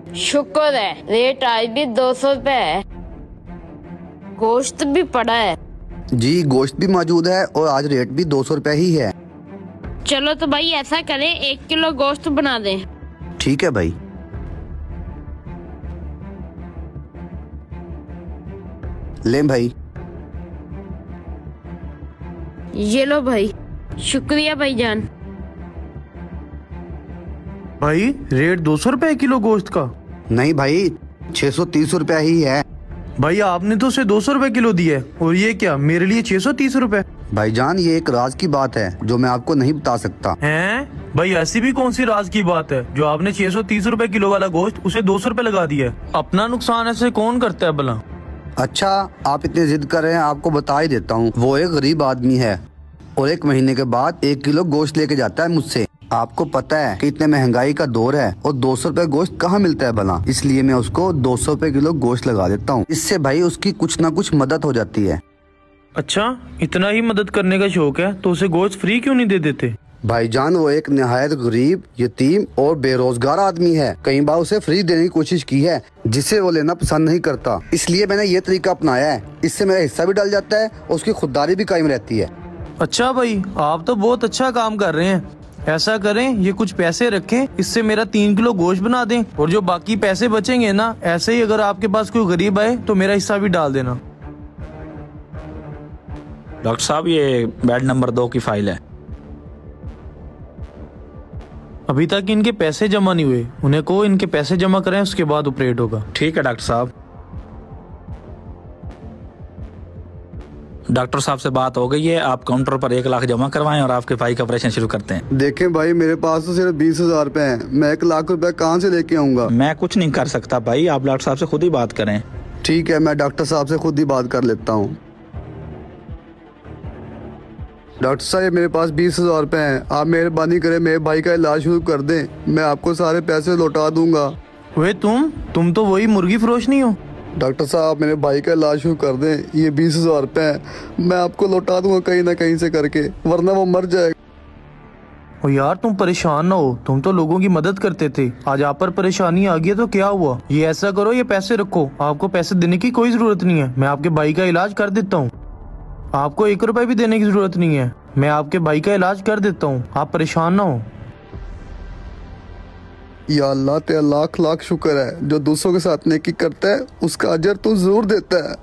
शुक्र है, रेट आज भी 200 रुपए है। गोश्त भी पड़ा है। जी गोश्त भी मौजूद है और आज रेट भी 200 रुपए ही है। चलो तो भाई ऐसा करें, 1 किलो गोश्त बना दें। ठीक है भाई। ले भाई। ये लो भाई। शुक्रिया भाईजान। भाई रेट 200 रुपए किलो गोश्त का? नहीं भाई, 630 रुपया ही है। भाई आपने तो उसे 200 रुपए किलो दिया है और ये क्या मेरे लिए 630 रुपए? भाईजान ये एक राज की बात है जो मैं आपको नहीं बता सकता। हैं? भाई ऐसी भी कौन सी राज की बात है जो आपने 630 रुपए किलो वाला गोश्त उसे 200 रुपए लगा दिया है? अपना नुकसान ऐसे कौन करता है भला? अच्छा आप इतनी जिद कर रहे हैं, आपको बता ही देता हूँ। वो एक गरीब आदमी है और 1 महीने के बाद 1 किलो गोश्त लेके जाता है मुझसे। आपको पता है कि इतने महंगाई का दौर है और 200 रुपए गोश्त कहाँ मिलता है भला, इसलिए मैं उसको 200 रुपए किलो गोश्त लगा देता हूँ। इससे भाई उसकी कुछ ना कुछ मदद हो जाती है। अच्छा इतना ही मदद करने का शौक है तो उसे गोश्त फ्री क्यों नहीं दे देते? भाईजान वो एक निहायत गरीब, यतीम और बेरोजगार आदमी है। कई बार उसे फ्री देने की कोशिश की है जिसे वो लेना पसंद नहीं करता, इसलिए मैंने ये तरीका अपनाया है। इससे मेरा हिस्सा भी डल जाता है और उसकी खुददारी भी कायम रहती है। अच्छा भाई आप तो बहुत अच्छा काम कर रहे हैं। ऐसा करें ये कुछ पैसे रखें, इससे मेरा 3 किलो गोश्त बना दें और जो बाकी पैसे बचेंगे ना, ऐसे ही अगर आपके पास कोई गरीब आए तो मेरा हिस्सा भी डाल देना। डॉक्टर साहब ये बेड नंबर 2 की फाइल है। अभी तक इनके पैसे जमा नहीं हुए, उन्हें को इनके पैसे जमा करें उसके बाद ऑपरेट होगा। ठीक है डॉक्टर साहब। डॉक्टर साहब से बात हो गई है, आप काउंटर पर 1 लाख जमा करवाएं और आपके भाई का ऑपरेशन शुरू करते हैं। देखें भाई मेरे पास तो सिर्फ 20,000 रुपए हैं, मैं 1 लाख रुपए कहाँ से लेके आऊँगा? मैं कुछ नहीं कर सकता भाई, आप डॉक्टर साहब से खुद ही बात करें। ठीक है मैं डॉक्टर साहब से खुद ही बात कर लेता हूँ। डॉक्टर साहब मेरे पास 20,000 रुपए हैं, आप मेहरबानी करें मेरे भाई का इलाज शुरू कर दें, मैं आपको सारे पैसे लौटा दूंगा। वे तुम तो वही मुर्गी फरोश नहीं हो? डॉक्टर साहब मेरे भाई का इलाज शुरू कर दें, ये 20,000 रुपए हैं, मैं आपको लौटा दूंगा कहीं ना कहीं से करके, वरना वो मर जाएगा। ओ यार तुम परेशान ना हो, तुम तो लोगों की मदद करते थे, आज आप पर परेशानी आ गई है तो क्या हुआ? ये ऐसा करो ये पैसे रखो, आपको पैसे देने की कोई जरूरत नहीं है, मैं आपके भाई का इलाज कर देता हूँ। आपको 1 रुपए भी देने की जरूरत नहीं है, मैं आपके भाई का इलाज कर देता हूँ, आप परेशान ना हो। या अल्लाह तेरा लाख लाख शुक्र है, जो दूसरों के साथ नेकी करता है उसका अजर तू जरूर देता है।